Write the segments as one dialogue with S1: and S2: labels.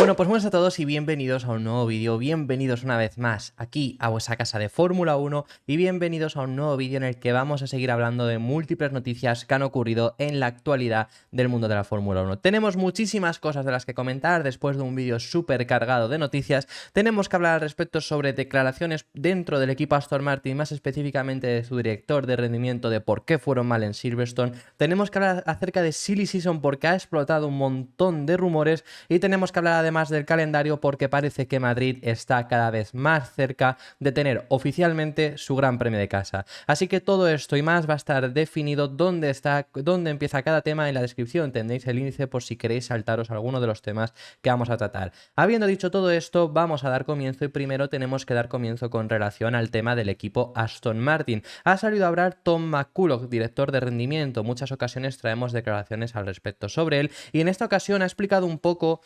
S1: Bueno, pues buenas a todos y bienvenidos a un nuevo vídeo, bienvenidos una vez más aquí a vuestra casa de Fórmula 1 y bienvenidos a un nuevo vídeo en el que vamos a seguir hablando de múltiples noticias que han ocurrido en la actualidad del mundo de la Fórmula 1. Tenemos muchísimas cosas de las que comentar después de un vídeo súper cargado de noticias. Tenemos que hablar al respecto sobre declaraciones dentro del equipo Aston Martin, más específicamente de su director de rendimiento, de por qué fueron mal en Silverstone. Tenemos que hablar acerca de Silly Season porque ha explotado un montón de rumores y tenemos que hablar además del calendario porque parece que Madrid está cada vez más cerca de tener oficialmente su Gran Premio de casa. Así que todo esto y más va a estar definido dónde empieza cada tema. En la descripción tendréis el índice por si queréis saltaros alguno de los temas que vamos a tratar. Habiendo dicho todo esto, vamos a dar comienzo y primero tenemos que dar comienzo con relación al tema del equipo Aston Martin. Ha salido a hablar Tom McCulloch, director de rendimiento. Muchas ocasiones traemos declaraciones al respecto sobre él y en esta ocasión ha explicado un poco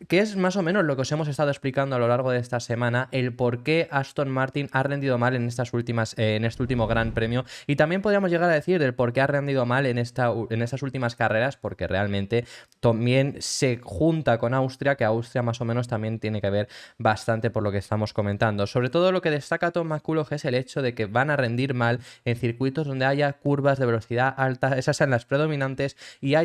S1: que es más o menos lo que os hemos estado explicando a lo largo de esta semana, el por qué Aston Martin ha rendido mal en este último Gran Premio, y también podríamos llegar a decir el por qué ha rendido mal en estas últimas carreras, porque realmente también se junta con Austria, que Austria más o menos también tiene que ver bastante por lo que estamos comentando. Sobre todo lo que destaca Tom McCulloch es el hecho de que van a rendir mal en circuitos donde haya curvas de velocidad alta, esas sean las predominantes, y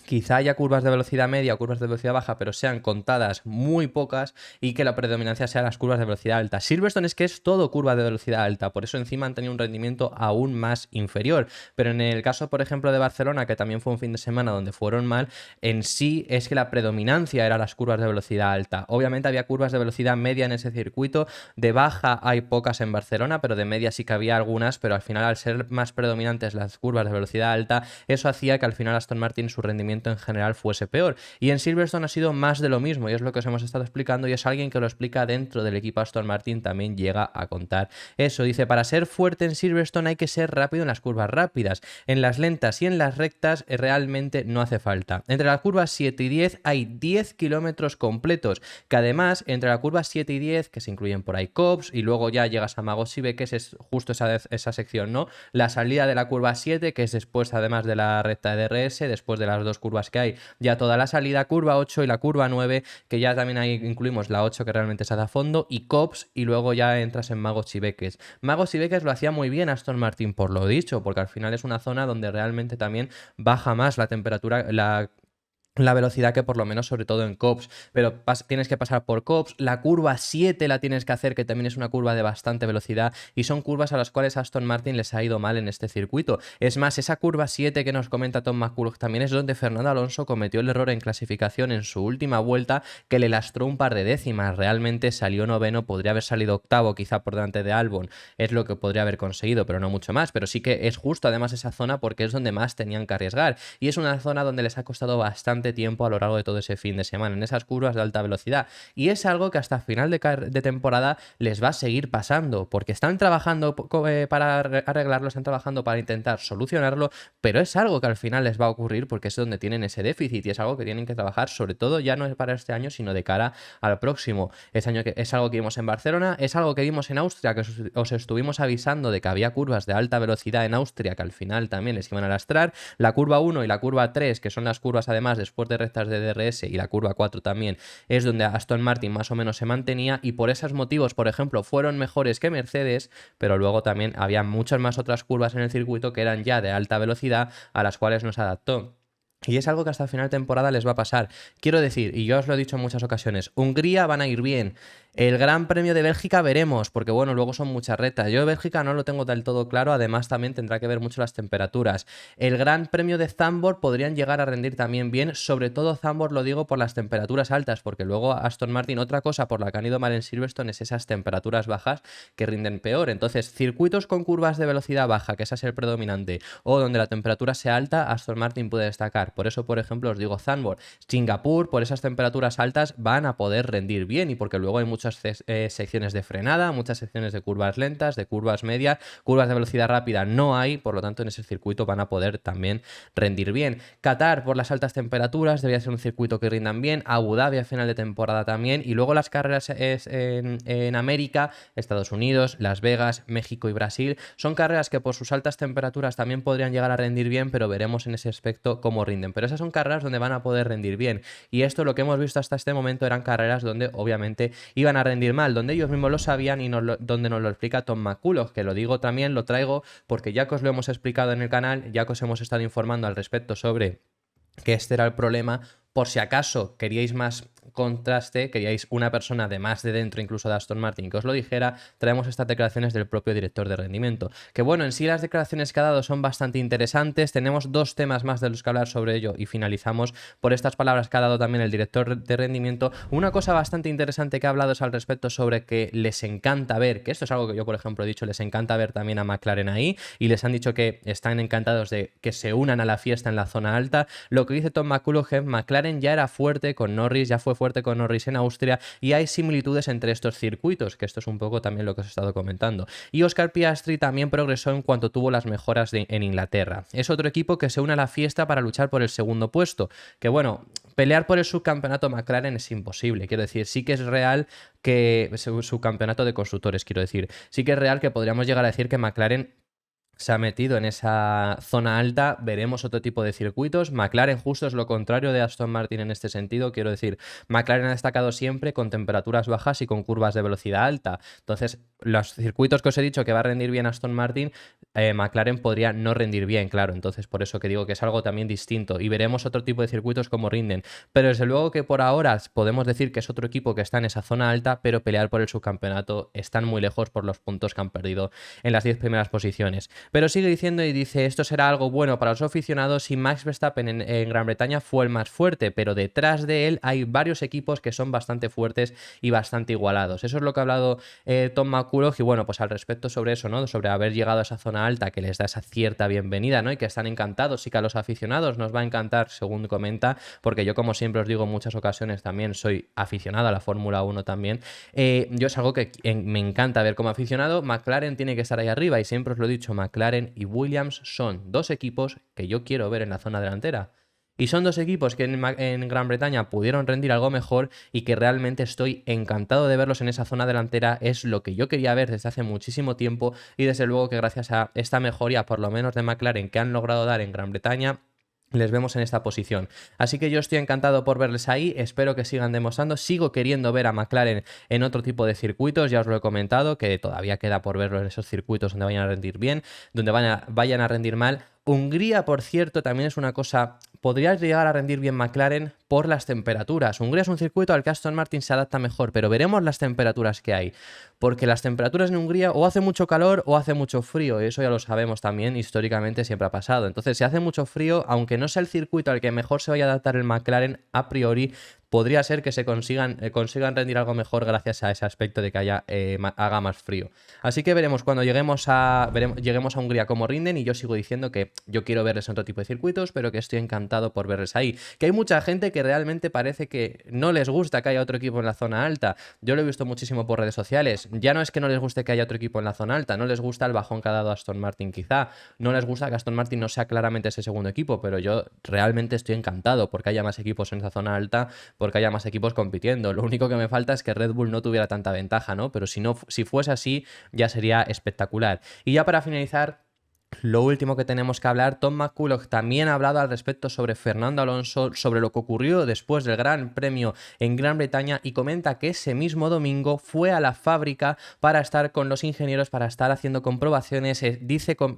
S1: quizá haya curvas de velocidad media o curvas de velocidad baja, pero sean contadas muy pocas y que la predominancia sea las curvas de velocidad alta. Silverstone es que es todo curva de velocidad alta, por eso encima han tenido un rendimiento aún más inferior. Pero en el caso, por ejemplo, de Barcelona, que también fue un fin de semana donde fueron mal, en sí es que la predominancia era las curvas de velocidad alta. Obviamente había curvas de velocidad media en ese circuito, de baja hay pocas en Barcelona, pero de media sí que había algunas, pero al final al ser más predominantes las curvas de velocidad alta, eso hacía que al final Aston Martin su rendimiento en general fuese peor. Y en Silverstone ha sido más de lo mismo, y es lo que os hemos estado explicando, y es alguien que lo explica dentro del equipo Aston Martin, también llega a contar eso. Dice, para ser fuerte en Silverstone hay que ser rápido en las curvas rápidas, en las lentas y en las rectas realmente no hace falta. Entre las curvas 7 y 10 hay 10 kilómetros completos, que además entre la curva 7 y 10, que se incluyen por ahí Copse, y luego ya llegas a Magos-Sivek, que es justo esa sección, ¿no? La salida de la curva 7, que es después además de la recta de DRS, después de las dos curvas que hay, ya toda la salida, curva 8 y la curva 9, que ya también ahí incluimos la 8 que realmente se hace a fondo, y Copse, y luego ya entras en Magos-Sivek. Magos-Sivek lo hacía muy bien Aston Martin, por lo dicho, porque al final es una zona donde realmente también baja más la temperatura, la velocidad, que por lo menos sobre todo en Copse, pero tienes que pasar por Copse. La curva 7 la tienes que hacer, que también es una curva de bastante velocidad, y son curvas a las cuales Aston Martin les ha ido mal en este circuito. Es más, esa curva 7 que nos comenta Tom McCulloch también es donde Fernando Alonso cometió el error en clasificación en su última vuelta, que le lastró un par de décimas. Realmente salió noveno, podría haber salido octavo, quizá por delante de Albon, es lo que podría haber conseguido, pero no mucho más. Pero sí que es justo además esa zona porque es donde más tenían que arriesgar, y es una zona donde les ha costado bastante tiempo a lo largo de todo ese fin de semana, en esas curvas de alta velocidad, y es algo que hasta final de temporada les va a seguir pasando, porque están trabajando para arreglarlo, están trabajando para intentar solucionarlo, pero es algo que al final les va a ocurrir porque es donde tienen ese déficit, y es algo que tienen que trabajar, sobre todo ya no es para este año, sino de cara al próximo. Es algo que vimos en Barcelona, es algo que vimos en Austria, que os estuvimos avisando de que había curvas de alta velocidad en Austria que al final también les iban a lastrar. La curva 1 y la curva 3, que son las curvas además después de rectas de DRS, y la curva 4 también, es donde Aston Martin más o menos se mantenía, y por esos motivos, por ejemplo, fueron mejores que Mercedes, pero luego también había muchas más otras curvas en el circuito que eran ya de alta velocidad, a las cuales nos adaptó. Y es algo que hasta final de temporada les va a pasar. Quiero decir, y yo os lo he dicho en muchas ocasiones, Hungría van a ir bien. El Gran Premio de Bélgica veremos, porque bueno, luego son muchas rectas. Yo de Bélgica no lo tengo del todo claro, además también tendrá que ver mucho las temperaturas. El Gran Premio de Zandvoort podrían llegar a rendir también bien, sobre todo Zandvoort lo digo por las temperaturas altas, porque luego Aston Martin, otra cosa por la que han ido mal en Silverstone es esas temperaturas bajas que rinden peor. Entonces, circuitos con curvas de velocidad baja, que ese es el predominante, o donde la temperatura sea alta, Aston Martin puede destacar. Por eso, por ejemplo, os digo Zandvoort. Singapur, por esas temperaturas altas, van a poder rendir bien, y porque luego hay muchas secciones de frenada, muchas secciones de curvas lentas, de curvas medias, curvas de velocidad rápida no hay, por lo tanto en ese circuito van a poder también rendir bien. Qatar, por las altas temperaturas, debería ser un circuito que rindan bien. Abu Dhabi a final de temporada también, y luego las carreras en América, Estados Unidos, Las Vegas, México y Brasil, son carreras que por sus altas temperaturas también podrían llegar a rendir bien, pero veremos en ese aspecto cómo rinden rinden, pero esas son carreras donde van a poder rendir bien. Y esto, lo que hemos visto hasta este momento, eran carreras donde obviamente iban a rendir mal, donde ellos mismos lo sabían y donde nos lo explica Tom McCulloch, que lo digo también, lo traigo porque ya que os lo hemos explicado en el canal, ya que os hemos estado informando al respecto sobre que este era el problema. Por si acaso queríais más contraste, queríais una persona de más de dentro, incluso de Aston Martin, que os lo dijera, traemos estas declaraciones del propio director de rendimiento. Que bueno, en sí las declaraciones que ha dado son bastante interesantes, tenemos dos temas más de los que hablar sobre ello y finalizamos por estas palabras que ha dado también el director de rendimiento. Una cosa bastante interesante que ha hablado es al respecto sobre que les encanta ver, que esto es algo que yo por ejemplo he dicho, les encanta ver también a McLaren ahí, y les han dicho que están encantados de que se unan a la fiesta en la zona alta. Lo que dice Tom McCulloch, McLaren ya era fuerte con Norris, ya fue fuerte con Norris en Austria, y hay similitudes entre estos circuitos, que esto es un poco también lo que os he estado comentando. Y Oscar Piastri también progresó en cuanto tuvo las mejoras en Inglaterra. Es otro equipo que se une a la fiesta para luchar por el segundo puesto, que bueno, pelear por el subcampeonato McLaren es imposible, quiero decir, sí que es real que subcampeonato de constructores, quiero decir, sí que es real que podríamos llegar a decir que McLaren se ha metido en esa zona alta, veremos otro tipo de circuitos. McLaren justo es lo contrario de Aston Martin en este sentido, quiero decir, McLaren ha destacado siempre con temperaturas bajas y con curvas de velocidad alta. Entonces, los circuitos que os he dicho que va a rendir bien Aston Martin, McLaren podría no rendir bien, claro. Entonces, por eso que digo que es algo también distinto. Y veremos otro tipo de circuitos como rinden. Pero desde luego que por ahora podemos decir que es otro equipo que está en esa zona alta, pero pelear por el subcampeonato están muy lejos por los puntos que han perdido en las 10 primeras posiciones. Pero sigue diciendo y dice, esto será algo bueno para los aficionados y Max Verstappen en Gran Bretaña fue el más fuerte, pero detrás de él hay varios equipos que son bastante fuertes y bastante igualados. Eso es lo que ha hablado Tom McCulloch, y bueno, pues al respecto sobre eso, ¿no? Sobre haber llegado a esa zona alta que les da esa cierta bienvenida, ¿no? Y que están encantados y que a los aficionados nos va a encantar, según comenta, porque yo, como siempre os digo en muchas ocasiones, también soy aficionado a la Fórmula 1 también. Yo es algo que me encanta ver como aficionado. McLaren tiene que estar ahí arriba y siempre os lo he dicho, McLaren y Williams son dos equipos que yo quiero ver en la zona delantera. Y son dos equipos que en Gran Bretaña pudieron rendir algo mejor y que realmente estoy encantado de verlos en esa zona delantera. Es lo que yo quería ver desde hace muchísimo tiempo, y desde luego que gracias a esta mejoría, por lo menos de McLaren, que han logrado dar en Gran Bretaña, les vemos en esta posición. Así que yo estoy encantado por verles ahí, espero que sigan demostrando. Sigo queriendo ver a McLaren en otro tipo de circuitos, ya os lo he comentado, que todavía queda por verlo en esos circuitos donde vayan a rendir bien, donde vayan a rendir mal. Hungría, por cierto, también es una cosa, podría llegar a rendir bien McLaren por las temperaturas. Hungría es un circuito al que Aston Martin se adapta mejor, pero veremos las temperaturas que hay, porque las temperaturas en Hungría o hace mucho calor o hace mucho frío, y eso ya lo sabemos también, históricamente siempre ha pasado. Entonces, si hace mucho frío, aunque no sea el circuito al que mejor se vaya a adaptar el McLaren, a priori podría ser que se consigan rendir algo mejor gracias a ese aspecto de que haga más frío. Así que veremos cuando lleguemos a Hungría cómo rinden, y yo sigo diciendo que yo quiero verles en otro tipo de circuitos, pero que estoy encantado por verles ahí. Que hay mucha gente que realmente parece que no les gusta que haya otro equipo en la zona alta. Yo lo he visto muchísimo por redes sociales. Ya no es que no les guste que haya otro equipo en la zona alta, no les gusta el bajón que ha dado Aston Martin quizá, no les gusta que Aston Martin no sea claramente ese segundo equipo, pero yo realmente estoy encantado porque haya más equipos en esa zona alta, porque haya más equipos compitiendo. Lo único que me falta es que Red Bull no tuviera tanta ventaja, ¿no? Pero si fuese así, ya sería espectacular. Y ya para finalizar, lo último que tenemos que hablar, Tom McCulloch también ha hablado al respecto sobre Fernando Alonso, sobre lo que ocurrió después del Gran Premio en Gran Bretaña, y comenta que ese mismo domingo fue a la fábrica para estar con los ingenieros, para estar haciendo comprobaciones.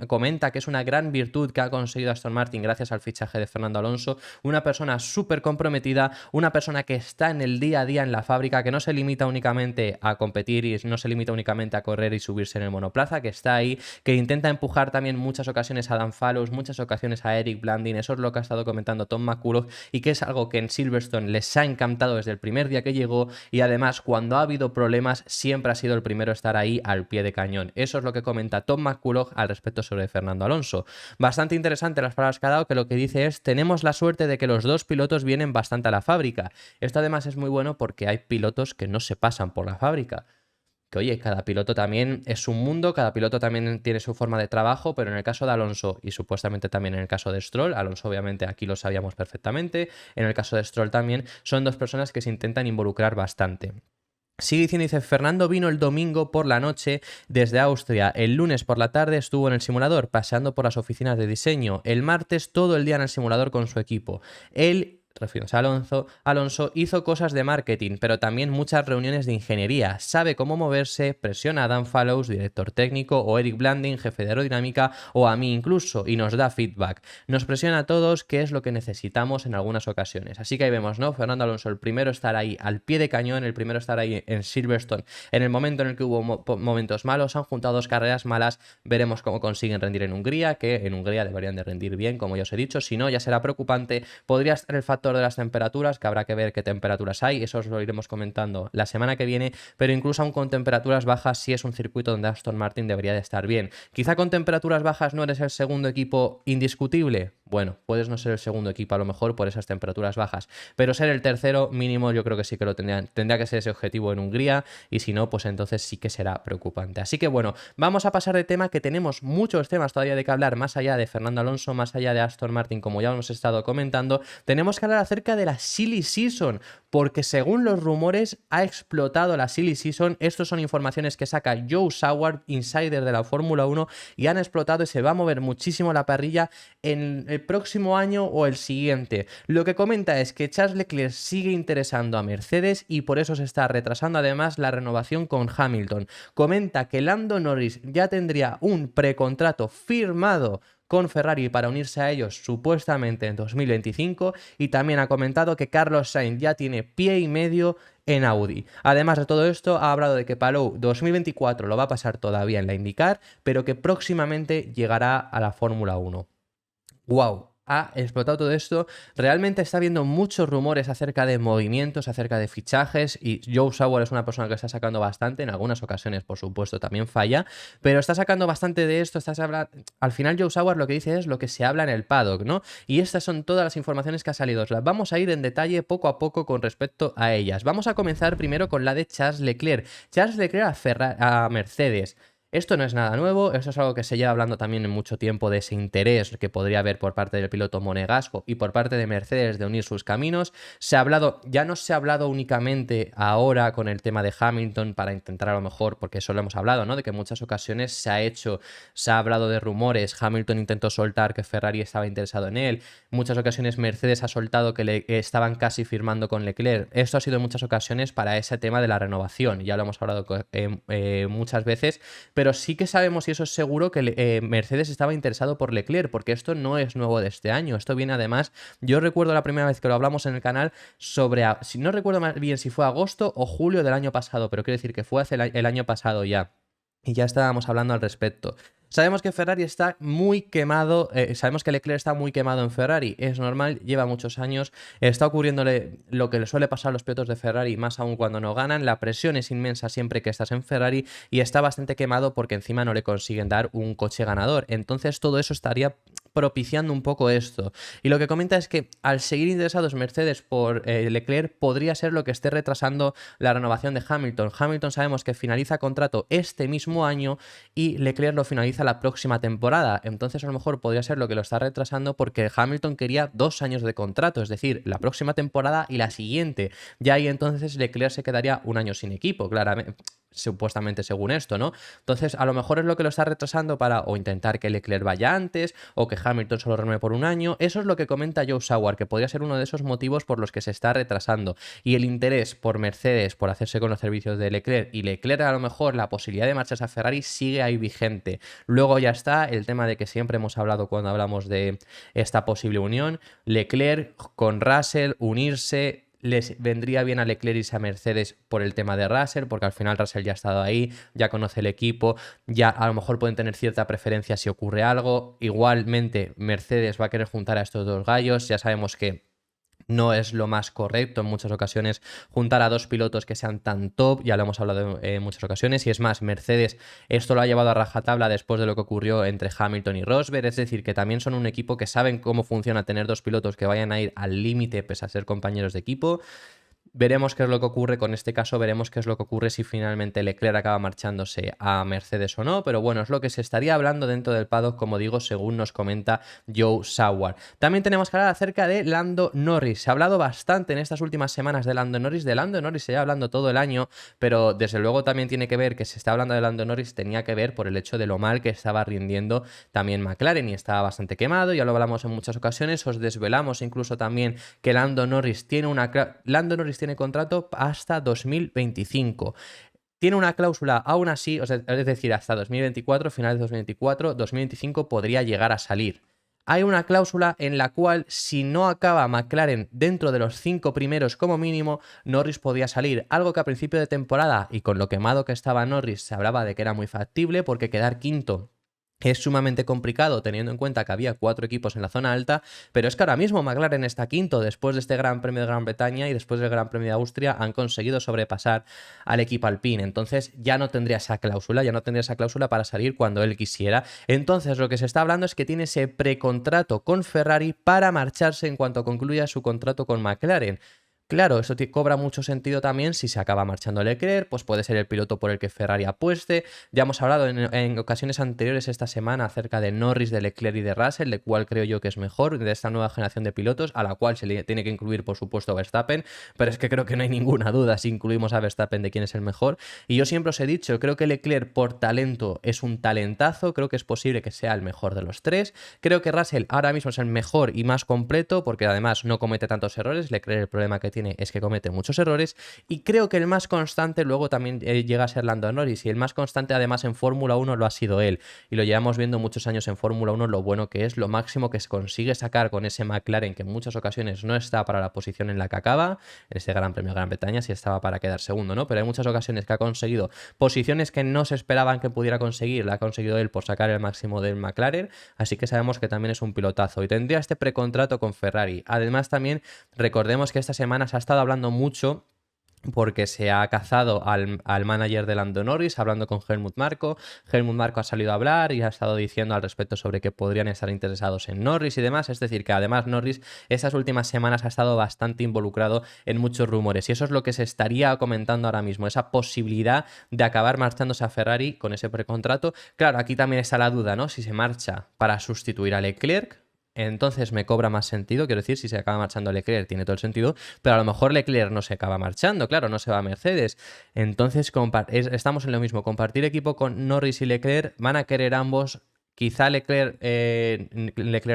S1: Comenta que es una gran virtud que ha conseguido Aston Martin gracias al fichaje de Fernando Alonso, una persona súper comprometida, una persona que está en el día a día en la fábrica, que no se limita únicamente a competir y no se limita únicamente a correr y subirse en el monoplaza, que está ahí, que intenta empujar también muchas ocasiones a Dan Fallows, muchas ocasiones a Eric Blandin. Eso es lo que ha estado comentando Tom McCulloch, y que es algo que en Silverstone les ha encantado desde el primer día que llegó, y además cuando ha habido problemas siempre ha sido el primero a estar ahí al pie de cañón. Eso es lo que comenta Tom McCulloch al respecto sobre Fernando Alonso. Bastante interesante las palabras que ha dado, que lo que dice es: tenemos la suerte de que los dos pilotos vienen bastante a la fábrica. Esto además es muy bueno porque hay pilotos que no se pasan por la fábrica. Que oye, cada piloto también es un mundo, cada piloto también tiene su forma de trabajo, pero en el caso de Alonso y supuestamente también en el caso de Stroll, Alonso obviamente aquí lo sabíamos perfectamente, en el caso de Stroll también, son dos personas que se intentan involucrar bastante. Sigue diciendo, dice, Fernando vino el domingo por la noche desde Austria. El lunes por la tarde estuvo en el simulador, paseando por las oficinas de diseño. El martes todo el día en el simulador con su equipo. Él, refiriéndose a Alonso, hizo cosas de marketing, pero también muchas reuniones de ingeniería. Sabe cómo moverse, presiona a Dan Fallows, director técnico, o Eric Blanding, jefe de aerodinámica, o a mí incluso, y nos da feedback. Nos presiona a todos, que es lo que necesitamos en algunas ocasiones. Así que ahí vemos, ¿no? Fernando Alonso, el primero estar ahí al pie de cañón, el primero estar ahí en Silverstone, en el momento en el que hubo momentos malos, han juntado dos carreras malas, veremos cómo consiguen rendir en Hungría, que en Hungría deberían de rendir bien, como ya os he dicho, si no ya será preocupante. Podría estar el factor de las temperaturas, que habrá que ver qué temperaturas hay, eso os lo iremos comentando la semana que viene, pero incluso aún con temperaturas bajas, sí es un circuito donde Aston Martin debería de estar bien. Quizá con temperaturas bajas no eres el segundo equipo indiscutible, bueno, puedes no ser el segundo equipo a lo mejor por esas temperaturas bajas, pero ser el tercero mínimo yo creo que sí que lo tendría que ser ese objetivo en Hungría, y si no, pues entonces sí que será preocupante. Así que bueno, vamos a pasar de tema, que tenemos muchos temas todavía de que hablar, más allá de Fernando Alonso, más allá de Aston Martin, como ya hemos estado comentando. Tenemos que hablar acerca de la Silly Season, porque según los rumores ha explotado la Silly Season. Estos son informaciones que saca Joe Saward, insider de la Fórmula 1, y han explotado y se va a mover muchísimo la parrilla en el próximo año o el siguiente. Lo que comenta es que Charles Leclerc sigue interesando a Mercedes y por eso se está retrasando además la renovación con Hamilton. Comenta que Lando Norris ya tendría un precontrato firmado con Ferrari para unirse a ellos supuestamente en 2025, y también ha comentado que Carlos Sainz ya tiene pie y medio en Audi. Además de todo esto, ha hablado de que Palou 2024 lo va a pasar todavía en la IndyCar, pero que próximamente llegará a la Fórmula 1. ¡Wow! Ha explotado todo esto. Realmente está habiendo muchos rumores acerca de movimientos, acerca de fichajes, y Joe Sawyer es una persona que está sacando bastante, en algunas ocasiones por supuesto también falla, pero está sacando bastante de esto. Al final Joe Sawyer lo que dice es lo que se habla en el paddock, ¿no? Y estas son todas las informaciones que han salido. Las vamos a ir en detalle poco a poco con respecto a ellas. Vamos a comenzar primero con la de Charles Leclerc. Charles Leclerc a Mercedes. Esto no es nada nuevo, esto es algo que se lleva hablando también en mucho tiempo, de ese interés que podría haber por parte del piloto monegasco y por parte de Mercedes de unir sus caminos. Se ha hablado, ya no se ha hablado únicamente ahora con el tema de Hamilton para intentar a lo mejor, porque eso lo hemos hablado, ¿no? De que en muchas ocasiones se ha hablado de rumores, Hamilton intentó soltar que Ferrari estaba interesado en él, muchas ocasiones Mercedes ha soltado que estaban casi firmando con Leclerc. Esto ha sido en muchas ocasiones para ese tema de la renovación, ya lo hemos hablado muchas veces, pero sí que sabemos, y eso es seguro, que Mercedes estaba interesado por Leclerc, porque esto no es nuevo de este año. Esto viene además, yo recuerdo la primera vez que lo hablamos en el canal si no recuerdo más bien si fue agosto o julio del año pasado, pero quiero decir que fue hace el año pasado ya. Y ya estábamos hablando al respecto. Sabemos que Ferrari está muy quemado, sabemos que Leclerc está muy quemado en Ferrari, es normal, lleva muchos años, está ocurriéndole lo que le suele pasar a los pilotos de Ferrari, más aún cuando no ganan, la presión es inmensa siempre que estás en Ferrari, y está bastante quemado porque encima no le consiguen dar un coche ganador. Entonces todo eso estaría propiciando un poco esto. Y lo que comenta es que al seguir interesados Mercedes por Leclerc, podría ser lo que esté retrasando la renovación de Hamilton. Hamilton sabemos que finaliza contrato este mismo año y Leclerc lo finaliza la próxima temporada. Entonces a lo mejor podría ser lo que lo está retrasando, porque Hamilton quería 2 años de contrato, es decir, la próxima temporada y la siguiente. Ya ahí entonces Leclerc se quedaría un año sin equipo, claramente, supuestamente según esto, ¿no? Entonces a lo mejor es lo que lo está retrasando para o intentar que Leclerc vaya antes o que Hamilton solo renueve por un año. Eso es lo que comenta Joe Sawyer, que podría ser uno de esos motivos por los que se está retrasando. Y el interés por Mercedes por hacerse con los servicios de Leclerc, y Leclerc a lo mejor la posibilidad de marcharse a Ferrari sigue ahí vigente. Luego ya está el tema de que siempre hemos hablado cuando hablamos de esta posible unión, Leclerc con Russell, unirse. Les vendría bien a Leclerc irse a Mercedes por el tema de Russell, porque al final Russell ya ha estado ahí, ya conoce el equipo, ya a lo mejor pueden tener cierta preferencia si ocurre algo. Igualmente Mercedes va a querer juntar a estos dos gallos, ya sabemos que no es lo más correcto en muchas ocasiones juntar a dos pilotos que sean tan top, ya lo hemos hablado en muchas ocasiones, y es más, Mercedes esto lo ha llevado a rajatabla después de lo que ocurrió entre Hamilton y Rosberg, es decir, que también son un equipo que saben cómo funciona tener dos pilotos que vayan a ir al límite pese a ser compañeros de equipo. Veremos qué es lo que ocurre con este caso, veremos qué es lo que ocurre si finalmente Leclerc acaba marchándose a Mercedes o no, pero bueno, es lo que se estaría hablando dentro del paddock, como digo, según nos comenta Joe Saward. También tenemos que hablar acerca de Lando Norris. Se ha hablado bastante en estas últimas semanas de Lando Norris se lleva hablando todo el año, pero desde luego también tiene que ver que se está hablando de Lando Norris, tenía que ver por el hecho de lo mal que estaba rindiendo también McLaren y estaba bastante quemado, ya lo hablamos en muchas ocasiones, os desvelamos incluso también que Lando Norris tiene contrato hasta 2025. Tiene una cláusula aún así, es decir, hasta 2024, finales de 2024, 2025 podría llegar a salir. Hay una cláusula en la cual si no acaba McLaren dentro de los 5 primeros como mínimo, Norris podía salir. Algo que a principio de temporada y con lo quemado que estaba Norris se hablaba de que era muy factible porque quedar quinto es sumamente complicado teniendo en cuenta que había 4 equipos en la zona alta, pero es que ahora mismo McLaren está quinto después de este Gran Premio de Gran Bretaña y después del Gran Premio de Austria han conseguido sobrepasar al equipo Alpine, entonces ya no tendría esa cláusula para salir cuando él quisiera. Entonces lo que se está hablando es que tiene ese precontrato con Ferrari para marcharse en cuanto concluya su contrato con McLaren. Claro, eso cobra mucho sentido también si se acaba marchando Leclerc, pues puede ser el piloto por el que Ferrari apueste. Ya hemos hablado en ocasiones anteriores esta semana acerca de Norris, de Leclerc y de Russell, de cuál creo yo que es mejor de esta nueva generación de pilotos, a la cual se le tiene que incluir, por supuesto, Verstappen, pero es que creo que no hay ninguna duda si incluimos a Verstappen de quién es el mejor. Y yo siempre os he dicho, creo que Leclerc por talento es un talentazo, creo que es posible que sea el mejor de los tres. Creo que Russell ahora mismo es el mejor y más completo, porque además no comete tantos errores. Leclerc el problema que tiene es que comete muchos errores, y creo que el más constante luego también llega a ser Lando Norris, y el más constante además en Fórmula 1 lo ha sido él, y lo llevamos viendo muchos años en Fórmula 1, lo bueno que es, lo máximo que se consigue sacar con ese McLaren que en muchas ocasiones no está para la posición en la que acaba, en ese Gran Premio de Gran Bretaña sí estaba para quedar segundo, ¿no? Pero hay muchas ocasiones que ha conseguido posiciones que no se esperaban que pudiera conseguir, la ha conseguido él por sacar el máximo del McLaren, así que sabemos que también es un pilotazo, y tendría este precontrato con Ferrari. Además también recordemos que esta semana se ha estado hablando mucho porque se ha cazado al manager de Lando Norris, hablando con Helmut Marko. Helmut Marko ha salido a hablar y ha estado diciendo al respecto sobre que podrían estar interesados en Norris y demás. Es decir, que además Norris estas últimas semanas ha estado bastante involucrado en muchos rumores. Y eso es lo que se estaría comentando ahora mismo, esa posibilidad de acabar marchándose a Ferrari con ese precontrato. Claro, aquí también está la duda, ¿no? Si se marcha para sustituir a Leclerc, entonces me cobra más sentido, quiero decir, si se acaba marchando Leclerc tiene todo el sentido, pero a lo mejor Leclerc no se acaba marchando, claro, no se va a Mercedes. Entonces estamos en lo mismo, compartir equipo con Norris y Leclerc, van a querer ambos. Quizá Leclerc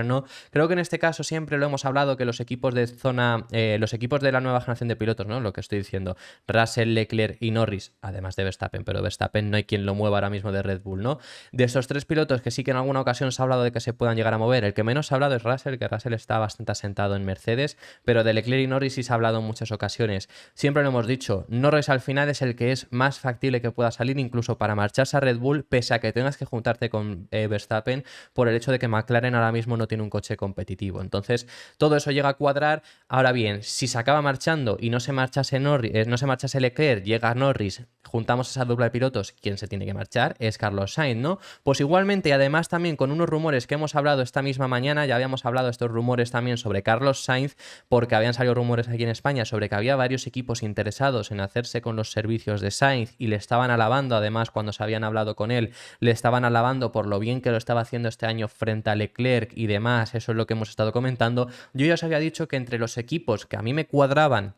S1: no. Creo que en este caso siempre lo hemos hablado que los equipos de zona, los equipos de la nueva generación de pilotos, ¿no? Lo que estoy diciendo, Russell, Leclerc y Norris, además de Verstappen, pero Verstappen no hay quien lo mueva ahora mismo de Red Bull, ¿no? De esos 3 pilotos que sí que en alguna ocasión se ha hablado de que se puedan llegar a mover, el que menos se ha hablado es Russell, que Russell está bastante asentado en Mercedes, pero de Leclerc y Norris sí se ha hablado en muchas ocasiones. Siempre lo hemos dicho, Norris al final es el que es más factible que pueda salir incluso para marcharse a Red Bull, pese a que tengas que juntarte con Verstappen por el hecho de que McLaren ahora mismo no tiene un coche competitivo. Entonces, todo eso llega a cuadrar. Ahora bien, si se acaba marchando y no se marchase Leclerc, llega Norris, juntamos esa dupla de pilotos, ¿quién se tiene que marchar? Es Carlos Sainz, ¿no? Pues igualmente, y además también con unos rumores que hemos hablado esta misma mañana, ya habíamos hablado de estos rumores también sobre Carlos Sainz, porque habían salido rumores aquí en España sobre que había varios equipos interesados en hacerse con los servicios de Sainz y le estaban alabando, además cuando se habían hablado con él, le estaban alabando por lo bien que lo estaba haciendo este año frente a Leclerc y demás, eso es lo que hemos estado comentando. Yo ya os había dicho que entre los equipos que a mí me cuadraban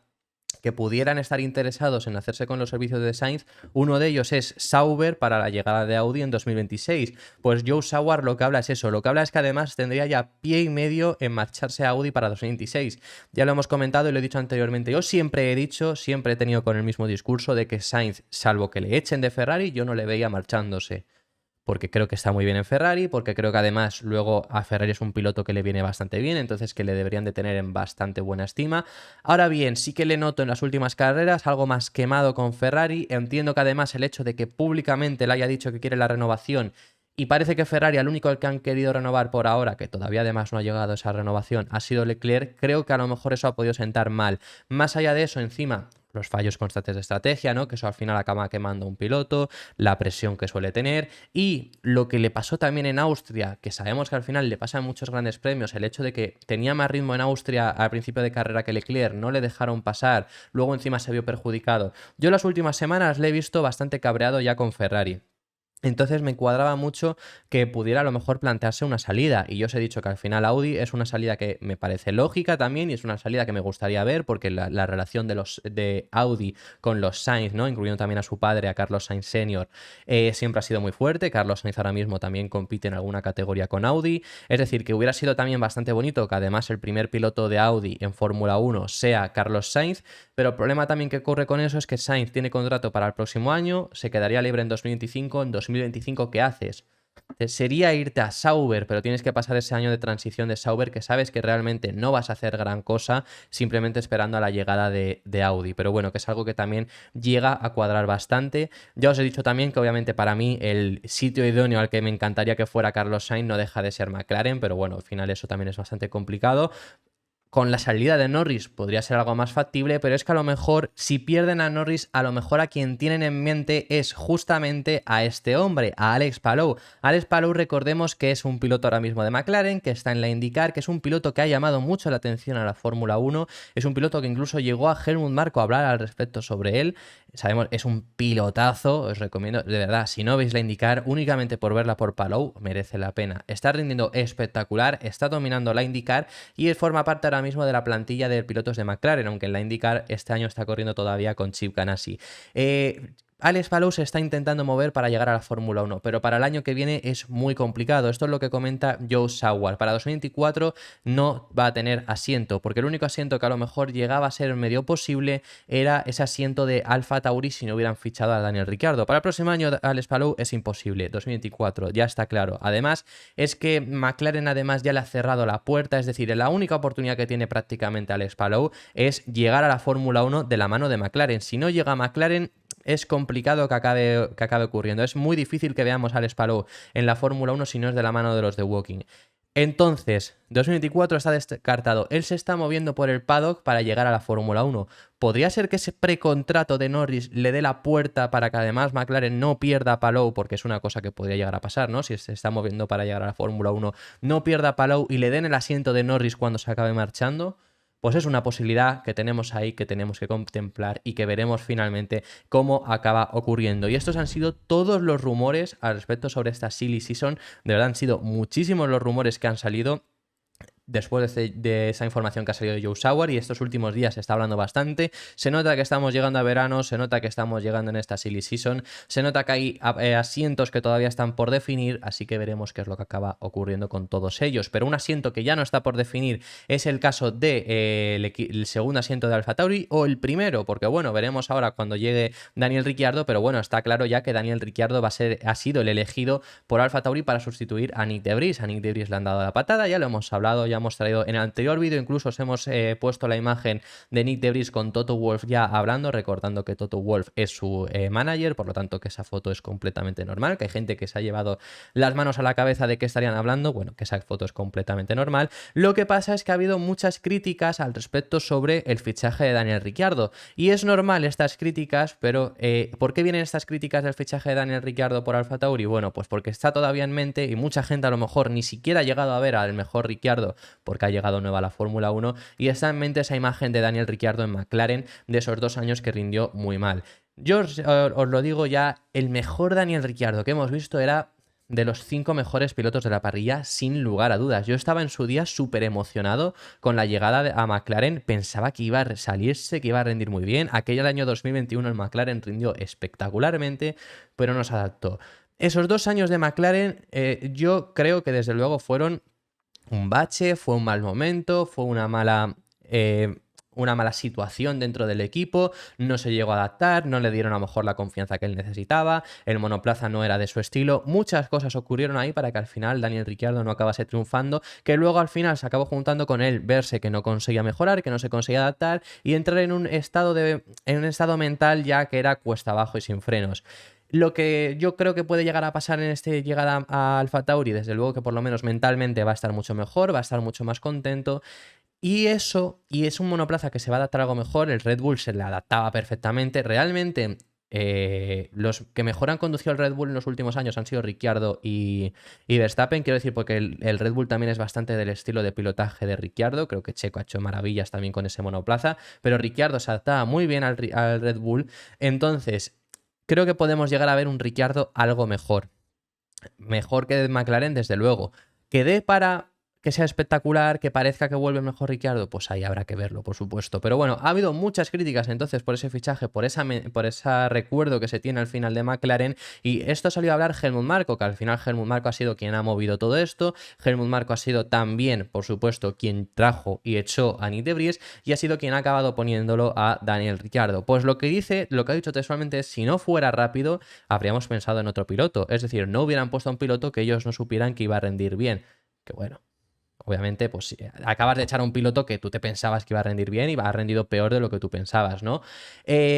S1: que pudieran estar interesados en hacerse con los servicios de Sainz, uno de ellos es Sauber para la llegada de Audi en 2026. Pues Joe Saward lo que habla es eso, lo que habla es que además tendría ya pie y medio en marcharse a Audi para 2026. Ya lo hemos comentado y lo he dicho anteriormente, yo siempre he tenido con el mismo discurso de que Sainz, salvo que le echen de Ferrari, yo no le veía marchándose, porque creo que está muy bien en Ferrari, porque creo que además luego a Ferrari es un piloto que le viene bastante bien, entonces que le deberían de tener en bastante buena estima. Ahora bien, sí que le noto en las últimas carreras algo más quemado con Ferrari, entiendo que además el hecho de que públicamente le haya dicho que quiere la renovación, y parece que Ferrari, al único al que han querido renovar por ahora, que todavía además no ha llegado a esa renovación, ha sido Leclerc, creo que a lo mejor eso ha podido sentar mal. Más allá de eso, encima, los fallos constantes de estrategia, ¿no? Que eso al final acaba quemando a un piloto, la presión que suele tener y lo que le pasó también en Austria, que sabemos que al final le pasa en muchos grandes premios, el hecho de que tenía más ritmo en Austria al principio de carrera que Leclerc, no le dejaron pasar, luego encima se vio perjudicado. Yo las últimas semanas le he visto bastante cabreado ya con Ferrari. Entonces me cuadraba mucho que pudiera a lo mejor plantearse una salida. Y yo os he dicho que al final Audi es una salida que me parece lógica también y es una salida que me gustaría ver porque la relación de Audi con los Sainz, ¿no? Incluyendo también a su padre, a Carlos Sainz Senior, siempre ha sido muy fuerte. Carlos Sainz ahora mismo también compite en alguna categoría con Audi. Es decir, que hubiera sido también bastante bonito que además el primer piloto de Audi en Fórmula 1 sea Carlos Sainz. Pero el problema también que ocurre con eso es que Sainz tiene contrato para el próximo año, se quedaría libre en 2025, en 2025, ¿qué haces? Sería irte a Sauber, pero tienes que pasar ese año de transición de Sauber que sabes que realmente no vas a hacer gran cosa simplemente esperando a la llegada de Audi. Pero bueno, que es algo que también llega a cuadrar bastante. Ya os he dicho también que obviamente para mí el sitio idóneo al que me encantaría que fuera Carlos Sainz no deja de ser McLaren, pero bueno, al final eso también es bastante complicado. Con la salida de Norris podría ser algo más factible, pero es que a lo mejor si pierden a Norris, a lo mejor a quien tienen en mente es justamente a este hombre, a Alex Palou. Alex Palou, recordemos que es un piloto ahora mismo de McLaren, que está en la IndyCar, que es un piloto que ha llamado mucho la atención a la Fórmula 1, es un piloto que incluso llegó a Helmut Marko a hablar al respecto sobre él. Sabemos, es un pilotazo, os recomiendo, de verdad, si no veis la IndyCar, únicamente por verla por Palou, merece la pena. Está rindiendo espectacular, está dominando la IndyCar y forma parte ahora mismo de la plantilla de pilotos de McLaren, aunque en la IndyCar este año está corriendo todavía con Chip Ganassi. Alex Palou se está intentando mover para llegar a la Fórmula 1, pero para el año que viene es muy complicado. Esto es lo que comenta Joe Sawar. Para 2024 no va a tener asiento, porque el único asiento que a lo mejor llegaba a ser medio posible era ese asiento de Alfa Tauri si no hubieran fichado a Daniel Ricciardo. Para el próximo año Alex Palou es imposible, 2024 ya está claro. Además es que McLaren además ya le ha cerrado la puerta, es decir, la única oportunidad que tiene prácticamente Alex Palou es llegar a la Fórmula 1 de la mano de McLaren. Si no llega a McLaren es complicado que acabe ocurriendo. Es muy difícil que veamos a Alex Palou en la Fórmula 1 si no es de la mano de los de Woking. Entonces, 2024 está descartado. Él se está moviendo por el paddock para llegar a la Fórmula 1. ¿Podría ser que ese precontrato de Norris le dé la puerta para que además McLaren no pierda a Palou? Porque es una cosa que podría llegar a pasar, ¿no? Si se está moviendo para llegar a la Fórmula 1, no pierda a Palou y le den el asiento de Norris cuando se acabe marchando. Pues es una posibilidad que tenemos ahí, que tenemos que contemplar y que veremos finalmente cómo acaba ocurriendo. Y estos han sido todos los rumores al respecto sobre esta silly season. De verdad han sido muchísimos los rumores que han salido después de esa información que ha salido de Joe Sawar, y estos últimos días se está hablando bastante. Se nota que estamos llegando a verano, se nota que estamos llegando en esta silly season, se nota que hay asientos que todavía están por definir, así que veremos qué es lo que acaba ocurriendo con todos ellos. Pero un asiento que ya no está por definir es el caso de el segundo asiento de Alfa Tauri o el primero, porque bueno, veremos ahora cuando llegue Daniel Ricciardo, pero bueno, está claro ya que Daniel Ricciardo ha sido el elegido por Alfa Tauri para sustituir a Nick de Vries. A Nick de Vries le han dado la patada, ya lo hemos hablado, ya hemos traído en el anterior vídeo, incluso os hemos puesto la imagen de Nick de Vries con Toto Wolff ya hablando, recordando que Toto Wolff es su manager, por lo tanto que esa foto es completamente normal, que hay gente que se ha llevado las manos a la cabeza de qué estarían hablando, bueno, que esa foto es completamente normal. Lo que pasa es que ha habido muchas críticas al respecto sobre el fichaje de Daniel Ricciardo, y es normal estas críticas, pero ¿por qué vienen estas críticas del fichaje de Daniel Ricciardo por Alfa Tauri? Bueno, pues porque está todavía en mente y mucha gente a lo mejor ni siquiera ha llegado a ver al mejor Ricciardo porque ha llegado nueva a la Fórmula 1 y está en mente esa imagen de Daniel Ricciardo en McLaren de esos 2 años que rindió muy mal. Yo os lo digo ya, el mejor Daniel Ricciardo que hemos visto era de los 5 mejores pilotos de la parrilla, sin lugar a dudas. Yo estaba en su día súper emocionado con la llegada a McLaren, pensaba que iba a salirse, que iba a rendir muy bien. Aquel año 2021 el McLaren rindió espectacularmente, pero no se adaptó. Esos 2 años de McLaren yo creo que desde luego fueron un bache, fue un mal momento, fue una mala situación dentro del equipo, no se llegó a adaptar, no le dieron a lo mejor la confianza que él necesitaba, el monoplaza no era de su estilo, muchas cosas ocurrieron ahí para que al final Daniel Ricciardo no acabase triunfando, que luego al final se acabó juntando con él, verse que no conseguía mejorar, que no se conseguía adaptar y entrar en un estado mental ya que era cuesta abajo y sin frenos. Lo que yo creo que puede llegar a pasar en esta llegada a Alfa Tauri, desde luego que por lo menos mentalmente va a estar mucho mejor, va a estar mucho más contento. Y eso, y es un monoplaza que se va a adaptar algo mejor, el Red Bull se le adaptaba perfectamente. Realmente, los que mejor han conducido el Red Bull en los últimos años han sido Ricciardo y Verstappen, quiero decir, porque el Red Bull también es bastante del estilo de pilotaje de Ricciardo. Creo que Checo ha hecho maravillas también con ese monoplaza, pero Ricciardo se adaptaba muy bien al Red Bull. Entonces, creo que podemos llegar a ver un Ricciardo algo mejor. Mejor que de McLaren, desde luego. Que dé para que sea espectacular, que parezca que vuelve mejor Ricciardo, pues ahí habrá que verlo, por supuesto. Pero bueno, ha habido muchas críticas entonces por ese fichaje, por ese recuerdo que se tiene al final de McLaren, y esto salió a hablar Helmut Marko, que al final Helmut Marko ha sido quien ha movido todo esto. Helmut Marko ha sido también, por supuesto, quien trajo y echó a Nick de Vries, y ha sido quien ha acabado poniéndolo a Daniel Ricciardo. Pues lo que ha dicho textualmente es: si no fuera rápido, habríamos pensado en otro piloto. Es decir, no hubieran puesto a un piloto que ellos no supieran que iba a rendir bien. Que bueno, obviamente, pues acabas de echar a un piloto que tú te pensabas que iba a rendir bien y ha rendido peor de lo que tú pensabas, ¿no?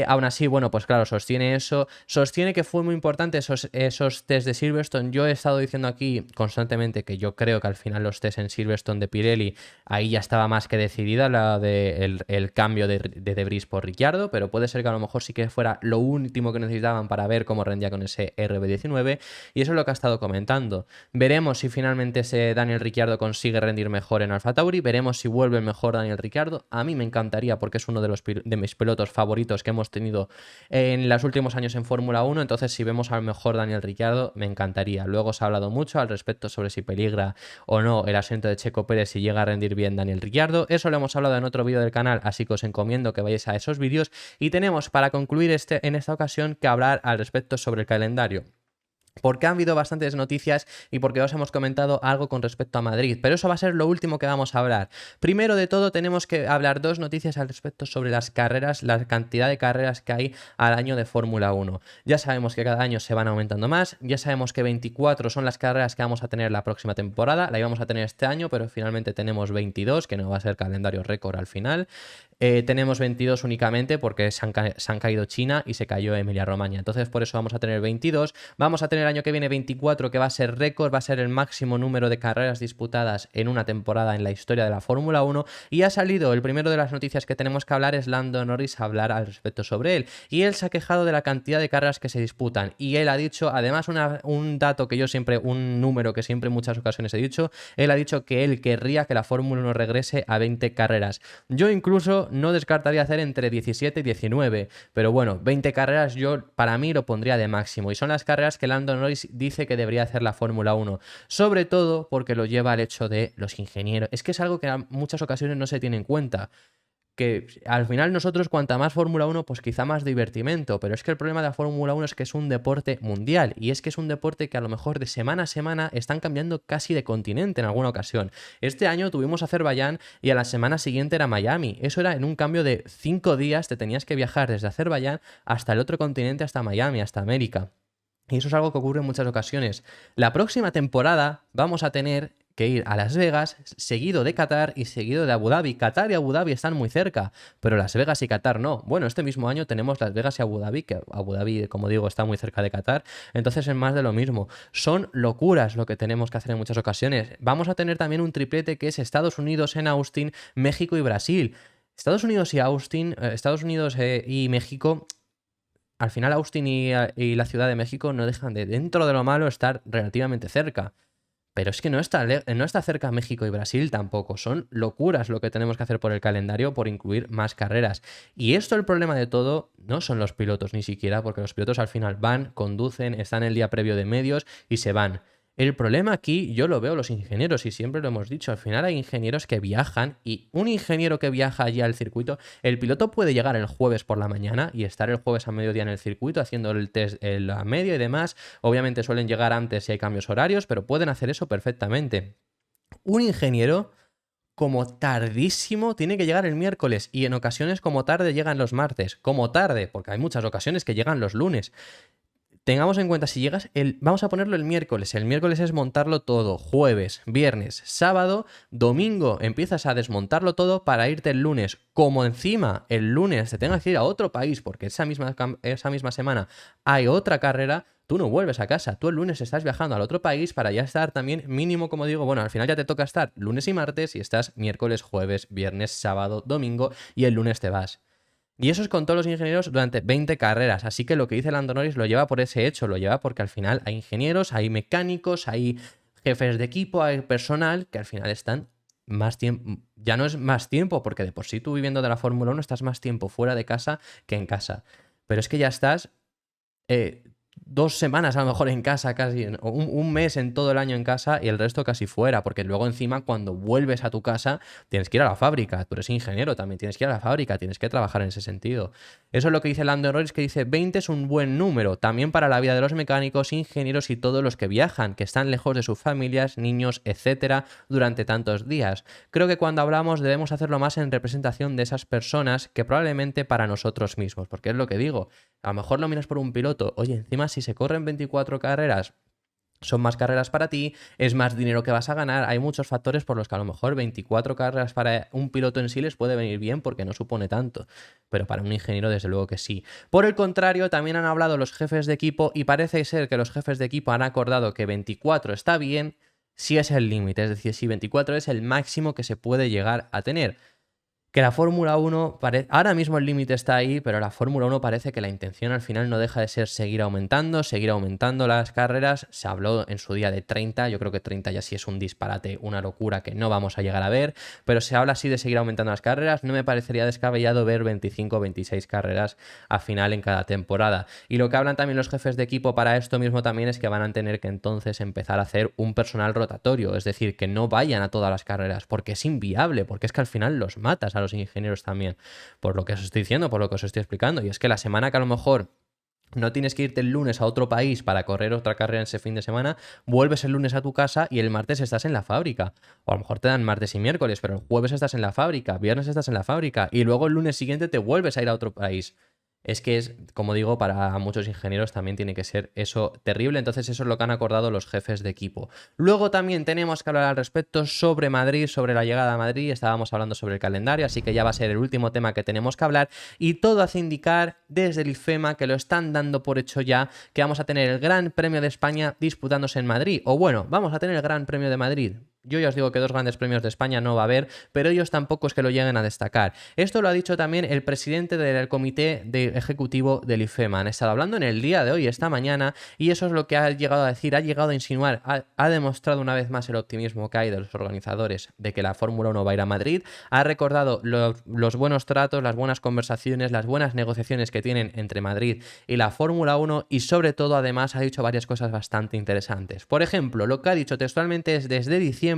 S1: Aún así, bueno, pues claro, sostiene eso, sostiene que fue muy importante esos test de Silverstone. Yo he estado diciendo aquí constantemente que yo creo que al final los test en Silverstone de Pirelli, ahí ya estaba más que decidida el cambio de Vries por Ricciardo, pero puede ser que a lo mejor sí que fuera lo último que necesitaban para ver cómo rendía con ese RB19, y eso es lo que ha estado comentando. Veremos si finalmente ese Daniel Ricciardo consigue rendir mejor en AlphaTauri, veremos si vuelve el mejor Daniel Ricciardo. A mí me encantaría, porque es uno de mis pilotos favoritos que hemos tenido en los últimos años en Fórmula 1, entonces si vemos al mejor Daniel Ricciardo, me encantaría. Luego se ha hablado mucho al respecto sobre si peligra o no el asiento de Checo Pérez si llega a rendir bien Daniel Ricciardo. Eso lo hemos hablado en otro vídeo del canal, así que os encomiendo que vayáis a esos vídeos. Y tenemos para concluir en esta ocasión que hablar al respecto sobre el calendario, porque han habido bastantes noticias y porque os hemos comentado algo con respecto a Madrid, pero eso va a ser lo último que vamos a hablar. Primero de todo tenemos que hablar dos noticias al respecto sobre las carreras, la cantidad de carreras que hay al año de Fórmula 1. Ya sabemos que cada año se van aumentando más, ya sabemos que 24 son las carreras que vamos a tener la próxima temporada, la íbamos a tener este año, pero finalmente tenemos 22, que no va a ser calendario récord al final. Tenemos 22 únicamente porque se han caído China y se cayó Emilia-Romagna, entonces por eso vamos a tener 22. Vamos a tener el año que viene 24, que va a ser récord, va a ser el máximo número de carreras disputadas en una temporada en la historia de la Fórmula 1, y ha salido, el primero de las noticias que tenemos que hablar es Lando Norris, a hablar al respecto sobre él, y él se ha quejado de la cantidad de carreras que se disputan, y él ha dicho, además un dato que yo siempre, un número que siempre en muchas ocasiones he dicho, él ha dicho que él querría que la Fórmula 1 regrese a 20 carreras. Yo incluso no descartaría hacer entre 17 y 19, pero bueno, 20 carreras yo para mí lo pondría de máximo, y son las carreras que Lando Norris dice que debería hacer la Fórmula 1, sobre todo porque lo lleva al hecho de los ingenieros. Es que es algo que en muchas ocasiones no se tiene en cuenta, que al final nosotros cuanta más Fórmula 1, pues quizá más divertimento, pero es que el problema de la Fórmula 1 es que es un deporte mundial, y es que es un deporte que a lo mejor de semana a semana están cambiando casi de continente en alguna ocasión. Este año tuvimos Azerbaiyán y a la semana siguiente era Miami. Eso era en un cambio de 5 días, te tenías que viajar desde Azerbaiyán hasta el otro continente, hasta Miami, hasta América. Y eso es algo que ocurre en muchas ocasiones. La próxima temporada vamos a tener que ir a Las Vegas, seguido de Qatar y seguido de Abu Dhabi. Qatar y Abu Dhabi están muy cerca, pero Las Vegas y Qatar no. Bueno, este mismo año tenemos Las Vegas y Abu Dhabi, que Abu Dhabi, como digo, está muy cerca de Qatar, entonces es más de lo mismo. Son locuras lo que tenemos que hacer en muchas ocasiones. Vamos a tener también un triplete que es Estados Unidos en Austin, México y Brasil. Estados Unidos y Austin, Estados Unidos y México. Al final Austin y la Ciudad de México no dejan de, dentro de lo malo, estar relativamente cerca. Pero es que no está cerca México y Brasil tampoco. Son locuras lo que tenemos que hacer por el calendario por incluir más carreras. Y esto, el problema de todo, no son los pilotos ni siquiera, porque los pilotos al final van, conducen, están el día previo de medios y se van. El problema aquí yo lo veo los ingenieros, y siempre lo hemos dicho, al final hay ingenieros que viajan, y un ingeniero que viaja allí al circuito, el piloto puede llegar el jueves por la mañana y estar el jueves a mediodía en el circuito haciendo el test a media y demás. Obviamente suelen llegar antes si hay cambios horarios, pero pueden hacer eso perfectamente. Un ingeniero, como tardísimo, tiene que llegar el miércoles, y en ocasiones como tarde llegan los martes, como tarde, porque hay muchas ocasiones que llegan los lunes. Tengamos en cuenta, si llegas, vamos a ponerlo el miércoles es montarlo todo, jueves, viernes, sábado, domingo empiezas a desmontarlo todo para irte el lunes, como encima el lunes te tengas que ir a otro país porque esa misma semana hay otra carrera. tú no vuelves a casa, tú el lunes estás viajando al otro país para ya estar también mínimo, como digo, bueno, al final ya te toca estar lunes y martes y estás miércoles, jueves, viernes, sábado, domingo y el lunes te vas. Y eso es con todos los ingenieros durante 20 carreras. Así que lo que dice Lando Norris lo lleva por ese hecho, lo lleva porque al final hay ingenieros, hay mecánicos, hay jefes de equipo, hay personal que al final están más tiempo. Ya no es más tiempo, porque de por sí tú viviendo de la Fórmula 1 estás más tiempo fuera de casa que en casa. Pero es que ya estás eh, 2 semanas a lo mejor en casa casi, o un mes en todo el año en casa y el resto casi fuera, porque luego encima cuando vuelves a tu casa tienes que ir a la fábrica, tú eres ingeniero también, tienes que ir a la fábrica, tienes que trabajar en ese sentido. Eso es lo que dice Lando Norris, que dice 20 es un buen número, también para la vida de los mecánicos, ingenieros y todos los que viajan, que están lejos de sus familias, niños, etcétera, durante tantos días. Creo que cuando hablamos debemos hacerlo más en representación de esas personas que probablemente para nosotros mismos, porque es lo que digo, a lo mejor lo miras por un piloto, oye, encima si se corren 24 carreras, son más carreras para ti, es más dinero que vas a ganar, hay muchos factores por los que a lo mejor 24 carreras para un piloto en sí les puede venir bien porque no supone tanto, pero para un ingeniero desde luego que sí. Por el contrario, también han hablado los jefes de equipo y parece ser que los jefes de equipo han acordado que 24 está bien si es el límite, es decir, si 24 es el máximo que se puede llegar a tener. Que la Fórmula 1, ahora mismo el límite está ahí, pero la Fórmula 1 parece que la intención al final no deja de ser seguir aumentando las carreras. Se habló en su día de 30, yo creo que 30 ya sí es un disparate, una locura que no vamos a llegar a ver, pero se habla así de seguir aumentando las carreras. No me parecería descabellado ver 25 o 26 carreras a final en cada temporada. Y lo que hablan también los jefes de equipo para esto mismo también es que van a tener que entonces empezar a hacer un personal rotatorio, es decir, que no vayan a todas las carreras, porque es inviable, porque es que al final los matas a los ingenieros también, por lo que os estoy diciendo, por lo que os estoy explicando. Y es que la semana que a lo mejor no tienes que irte el lunes a otro país para correr otra carrera en ese fin de semana, vuelves el lunes a tu casa y el martes estás en la fábrica. O a lo mejor te dan martes y miércoles, pero el jueves estás en la fábrica, viernes estás en la fábrica y luego el lunes siguiente te vuelves a ir a otro país. Es que es, como digo, para muchos ingenieros también tiene que ser eso terrible. Entonces eso es lo que han acordado los jefes de equipo. Luego también tenemos que hablar al respecto sobre Madrid, sobre la llegada a Madrid. Estábamos hablando sobre el calendario, así que ya va a ser el último tema que tenemos que hablar. Y todo hace indicar desde el IFEMA que lo están dando por hecho ya, que vamos a tener el Gran Premio de España disputándose en Madrid. O bueno, vamos a tener el Gran Premio de Madrid. Yo ya os digo que 2 grandes premios de España no va a haber, pero ellos tampoco es que lo lleguen a destacar. Esto lo ha dicho también el presidente del comité ejecutivo del IFEMA. Han estado hablando en el día de hoy, esta mañana, y eso es lo que ha llegado a decir, ha llegado a insinuar, ha demostrado una vez más el optimismo que hay de los organizadores de que la Fórmula 1 va a ir a Madrid. Ha recordado los buenos tratos, las buenas conversaciones, las buenas negociaciones que tienen entre Madrid y la Fórmula 1 y sobre todo además ha dicho varias cosas bastante interesantes. Por ejemplo, lo que ha dicho textualmente es: desde diciembre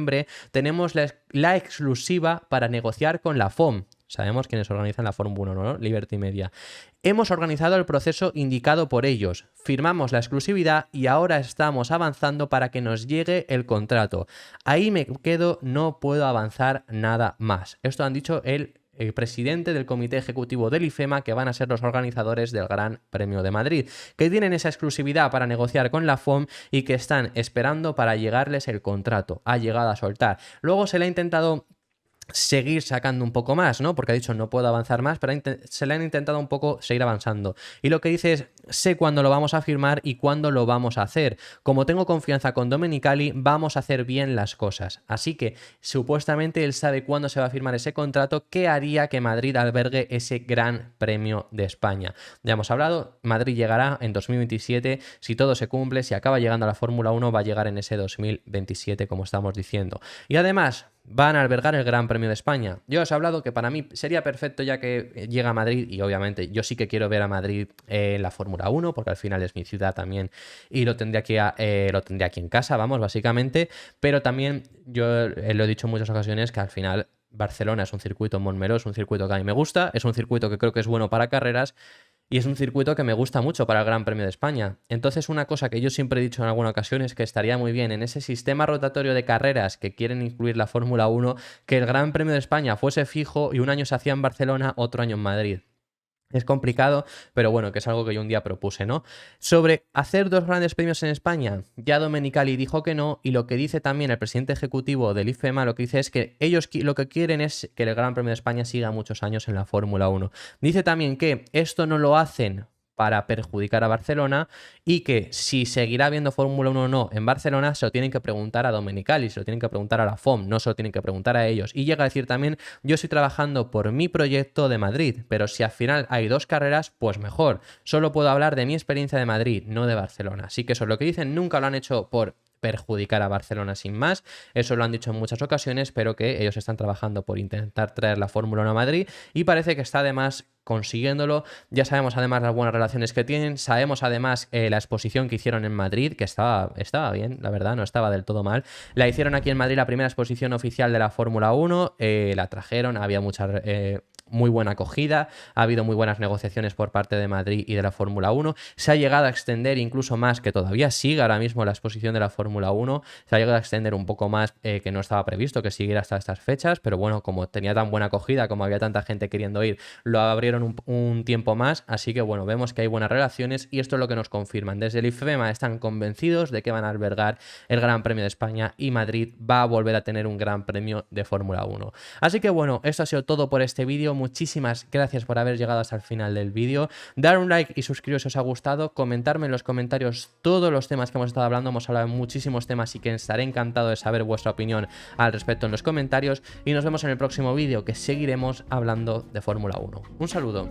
S1: tenemos la exclusiva para negociar con la FOM. Sabemos quiénes organizan la Fórmula 1, ¿no? Liberty Media. Hemos organizado el proceso indicado por ellos, firmamos la exclusividad y ahora estamos avanzando para que nos llegue el contrato. Ahí me quedo, no puedo avanzar nada más. Esto han dicho el presidente del comité ejecutivo del IFEMA, que van a ser los organizadores del Gran Premio de Madrid, que tienen esa exclusividad para negociar con la FOM y que están esperando para llegarles el contrato. Ha llegado a soltar. Luego se le ha intentado seguir sacando un poco más, ¿no? Porque ha dicho no puedo avanzar más, pero se le han intentado un poco seguir avanzando. Y lo que dice es: sé cuándo lo vamos a firmar y cuándo lo vamos a hacer. Como tengo confianza con Domenicali, vamos a hacer bien las cosas. Así que supuestamente él sabe cuándo se va a firmar ese contrato que haría que Madrid albergue ese Gran Premio de España. Ya hemos hablado, Madrid llegará en 2027, si todo se cumple, si acaba llegando a la Fórmula 1, va a llegar en ese 2027, como estamos diciendo. Y además van a albergar el Gran Premio de España. Yo os he hablado que para mí sería perfecto ya que llega a Madrid, y obviamente yo sí que quiero ver a Madrid en la Fórmula 1, porque al final es mi ciudad también y lo tendré aquí en casa, vamos, básicamente, pero también yo lo he dicho en muchas ocasiones que al final Barcelona es un circuito, Montmeló es un circuito que a mí me gusta, es un circuito que creo que es bueno para carreras, y es un circuito que me gusta mucho para el Gran Premio de España. Entonces, una cosa que yo siempre he dicho en alguna ocasión es que estaría muy bien en ese sistema rotatorio de carreras que quieren incluir la Fórmula 1, que el Gran Premio de España fuese fijo y un año se hacía en Barcelona, otro año en Madrid. Es complicado, pero bueno, que es algo que yo un día propuse, ¿no? Sobre hacer 2 grandes premios en España, ya Domenicali dijo que no, y lo que dice también el presidente ejecutivo del IFEMA, lo que dice es que ellos lo que quieren es que el Gran Premio de España siga muchos años en la Fórmula 1. Dice también que esto no lo hacen para perjudicar a Barcelona y que si seguirá habiendo Fórmula 1 o no en Barcelona se lo tienen que preguntar a Domenicali, se lo tienen que preguntar a la FOM, no se lo tienen que preguntar a ellos. Y llega a decir también, yo estoy trabajando por mi proyecto de Madrid, pero si al final hay 2 carreras, pues mejor. Solo puedo hablar de mi experiencia de Madrid, no de Barcelona. Así que eso es lo que dicen, nunca lo han hecho por perjudicar a Barcelona sin más, eso lo han dicho en muchas ocasiones, pero que ellos están trabajando por intentar traer la Fórmula 1 a Madrid y parece que está además consiguiéndolo. Ya sabemos además las buenas relaciones que tienen, sabemos además la exposición que hicieron en Madrid, que estaba bien, la verdad, no estaba del todo mal. La hicieron aquí en Madrid, la primera exposición oficial de la Fórmula 1, la trajeron, había muy buena acogida, ha habido muy buenas negociaciones por parte de Madrid y de la Fórmula 1, se ha llegado a extender incluso más, que todavía sigue ahora mismo la exposición de la Fórmula 1, se ha llegado a extender un poco más, que no estaba previsto que siguiera hasta estas fechas, pero bueno, como tenía tan buena acogida, como había tanta gente queriendo ir, lo abrieron un tiempo más, así que bueno, vemos que hay buenas relaciones y esto es lo que nos confirman. Desde el IFEMA están convencidos de que van a albergar el Gran Premio de España y Madrid va a volver a tener un Gran Premio de Fórmula 1. Así que bueno, esto ha sido todo por este vídeo. Muchísimas gracias por haber llegado hasta el final del vídeo. Dar un like y suscribiros si os ha gustado. Comentarme en los comentarios todos los temas que hemos estado hablando. Hemos hablado de muchísimos temas y que estaré encantado de saber vuestra opinión al respecto en los comentarios. Y nos vemos en el próximo vídeo, que seguiremos hablando de Fórmula 1. Un saludo.